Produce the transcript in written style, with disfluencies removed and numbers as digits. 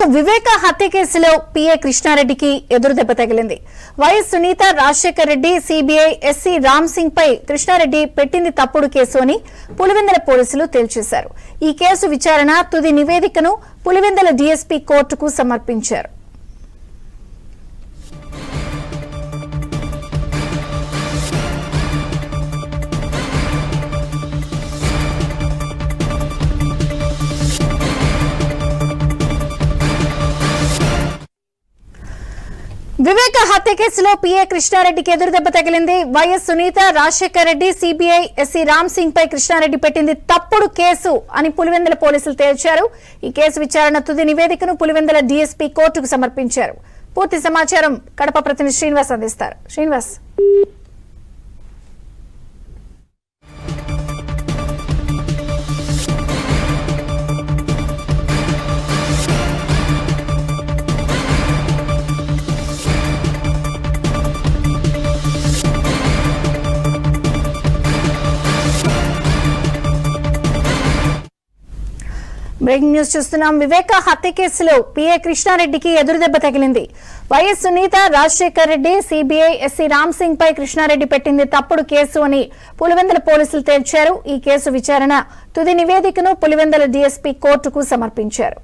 వివేక హత్య కేసులో పిఏ కృష్ణారెడ్డికి ఎదురు దెబ్బ తగిలింది. YS Sunitha, Rajasekhar Reddy, CBI, SC Ram Singh పై కృష్ణారెడ్డి పెట్టింది తప్పుడు కేసు అని పులివెందుల పోలీసులు తేల్చేశారు. ఈ కేసు విచారణ తుది నివేదికను పులివెందుల డీఎస్పీ కోర్టుకు సమర్పించారు. వివేక హత్య కేసులో పిఏ కృష్ణారెడ్డికి ఎదురు దెబ్బ తగిలింది. YS Sunitha, Rajasekhar Reddy, CBI, SC Ram Singh పై కృష్ణారెడ్డి పెట్టింది తప్పుడు కేసు అని పులివెందుల పోలీసులు తేల్చారు. ఈ కేసు విచారణ తుది నివేదికను పులివెందుల డీఎస్పీ కోర్టుకు సమర్పించారు. పూర్తి సమాచారం కడప ప్రతినిధి శ్రీనివాస్ అందిస్తారు. శ్రీనివాస్. బ్రేకింగ్ న్యూస్ చూస్తున్నాం. వివేక హత్య కేసులో పిఏ కృష్ణారెడ్డికి ఎదురు దెబ్బ తగిలింది. YS Sunitha, Rajasekhar Reddy, CBI, SC Ram Singh పై కృష్ణారెడ్డి పెట్టింది తప్పుడు కేసు అని పులివెందుల పోలీసులు తేల్చారు. ఈ కేసు విచారణ తుది నివేదికను పులివెందుల డీఎస్పీ కోర్టుకు సమర్పించారు.